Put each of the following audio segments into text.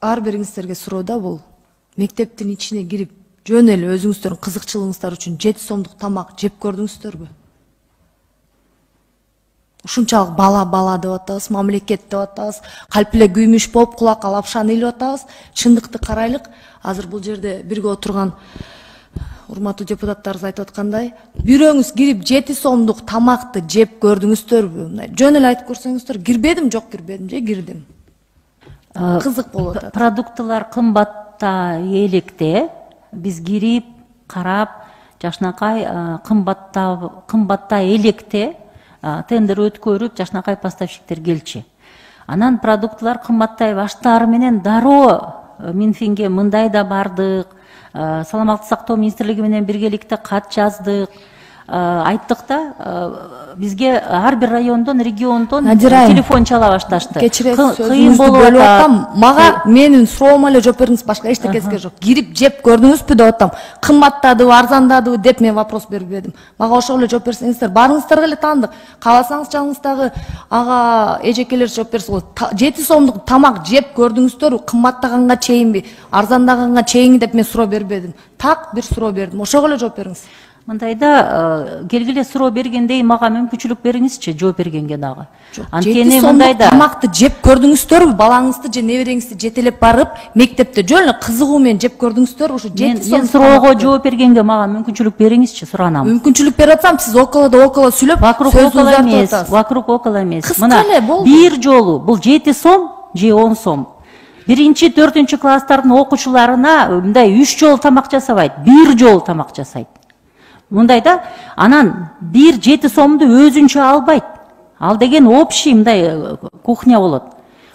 ар бириңиздерге суроо да бул. Мектептин ичине кирип, жөн эле өзүңүздөрдүн кызыкчылыгыңыздар үчүн 7 сомдук тамак жеп көрдүңүздөрбү? Ушунчалык бала деп атабыз, мамлекет деп атабыз, калп эле күймүш болуп кулакка лапшаны илип атабыз. Чындыкты карайлык. Азыр бул жерде бирге отурган урматтуу депутаттарыбыз айтып аткандай, бирөөңүз кирип 7 сомдук тамакты жеп көрдүңүздөрбү? Жөн эле айтып көрсөңүздөр, кирбедим, жок кирбедим же кирдим. Кызык болуп атат. Продуктылар кымбатта электе, биз кирип, карап, жакшынакай кымбатта электе тендер өткөрүп, жакшынакай поставщиктер келчи. Анан продуктылар кымбаттай баштаары менен дароо Минфинге мындай да бардык, саламаттык сактоо министрлиги менен биргеликте кат жаздык, айттык да, бизге ар бир райондон, региондон телефон чала башташты. Кыйын болуп атам. Мага менин суроомо эле жооп бериңиз, башка эчтекеге жок. Кирип жеп көрдүңүзбү деп атам. Кымбаттадыбы, арзандадыбы деп мен вопрос бербедим. Мага ошол эле жооп берсеңиздер, барыңыздарга эле таандык. Кааласаңыз жаныңыздагы ага эжекелер жооп берсе, 7 сомдук тамак жеп көрдүңүздөрбү? Кымбаттаганга чейинби, арзандаганга чейинби деп мен суроо бербедим. Так бир суроо бердим. Ошого эле жооп бериңиз. Мындайда келгиле суроо бергендей мага мүмкүнчүлүк бериңизчи, жооп бергенге дагы. Анткени мындайда тамакты жеп көрдүңүздөрбү? Балаңызды же небереңизди жетелеп барып, мектепте жөн эле кызыгуу менен жеп көрдүңүздөрбү? Ошо 7 сом. Мен суроого жооп бергенге мага мүмкүнчүлүк бериңизчи, суранам. Мүмкүнчүлүк берип атсам, сиз около сүйлөп, вокруг около эмес. Мына бир жолу бул 7 сом же 10 сом. 1-4 класстардын окуучуларына мындай 3 жолу тамак жасабайт, 1 жолу тамак жасайт. Мындайда анан 1-7 сомду өзүнчө албайт. Ал деген общий мындай кухня болот.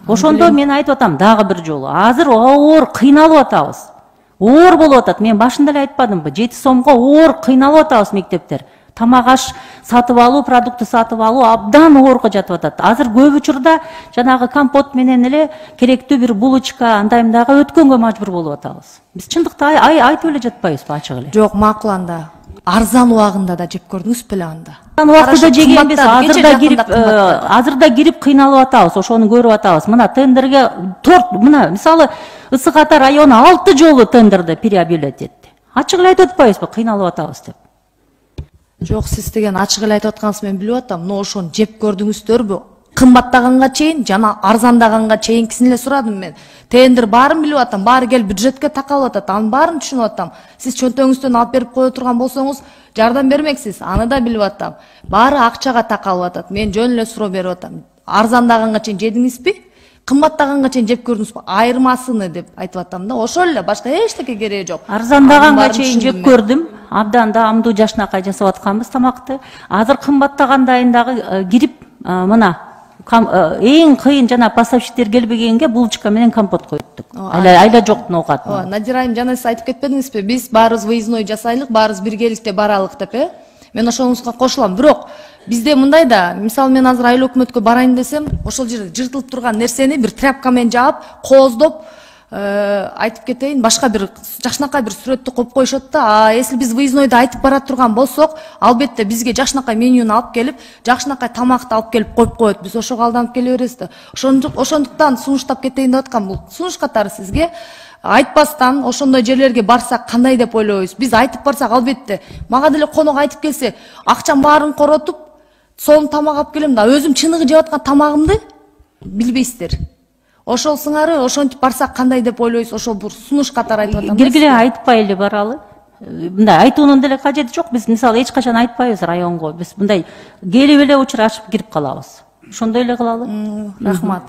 Ошондо мен айтып атам дагы бир жолу. Азыр оор кыйналып атабыз. Оор болуп атат. Мен башында эле айтпадымбы? 7 сомго оор кыйналып атабыз мектептер. Тамак аш сатып алуу, продукты сатып алуу абдан оорго жатып атат. Азыр көп учурда жанагы компот менен эле керектүү бир булочка андаймдагы өткөнгө мажбур болуп атабыз. Биз чындыкты айтып эле жатпайбызбы ачык эле? Жок, макул анда. Арзан убагында да жеп көрдүңүз беле анда? Арзан убагында жегенбиз, азырда кирип кыйналып атабыз, ошону көрүп атабыз. Мына тендерге мына мисалы Ысык Ата району 6 жолу тендерде переобъявлять этти. Ачык эле айтып атпайбызбы, кыйналып атабыз деп? Жок, сиз деген ачык эле айтып атканыңызды мен билип атам, но ошону жеп көрдүңүздөрбү? Кымбаттаганга чейин жана арзандаганга чейинкисин эле сурадым мен. Тендер баарын билип атам, баары келип бюджетке такалып атат, анын баарын түшүнүп атам. Сиз чөнтөгүңүздөн алып берип кое турган болсоңуз, жардам бермексиз, аны да билип атам. Баары акчага такалып атат. Мен жөн эле суроо берип атам. Арзандаганга чейин жедиңизби? Кымбаттаганга чейин жеп көрдүңүзбү? Айырмасыны деп айтып атам да. Ошол эле, башка эчтеке кереги жок. Арзандаганга чейин жеп көрдүм. Абдан да амдуу жакшынакай жасап атканбыз тамакты. Азыр кымбаттагандайын дагы кирип, мына эң кыйын жана поставщиктер келбегенге булочка менен компот коюттук. Айла жоктун оокатын. Надира айым, жана сиз айтып кетпедиңизби? Биз баарыбыз выездной жасайлык, баарыбыз биргеликте баралык деп, Мен ошоңузга кошулам. Бирок бизде мындай да, мисалы мен азыр айыл өкмөткө барайын десем, ошол жерде жыртылып турган нерсени бир тряпка менен жаап, кооздоп, айтып кетейин, башка бир жакшынакай бир сүрөттү коюп коюшат да. Если биз выезднойдо айтып бара турган болсок, албетте бизге жакшынакай менюну алып келип, жакшынакай тамакты алып келип коюп коет. Биз ошого алданып келе беребиз да. Ошондуктан сунуштап кетейин деп аткам. Бул сунуш катары сизге айтпастан ошондой жерлерге барсак кандай деп ойлойбуз? Биз айтып барсак, албетте мага деле конок айтып келсе, акчам баарын коротуп, сонун тамак алып келем да, өзүм чыныгы жеп аткан тамагымды билбейсиздер. Ошол сыңары, ошентип барсак кандай деп ойлойсуз? Ошол бир сунуш катары айтып атам. Киргиле айтпай эле баралы. Мындай айтуунун деле кажети жок. Биз мисалы эч качан айтпайбыз районго. Биз мындай келип эле учурашып кирип калабыз. Ошондой эле кылалы. Рахмат.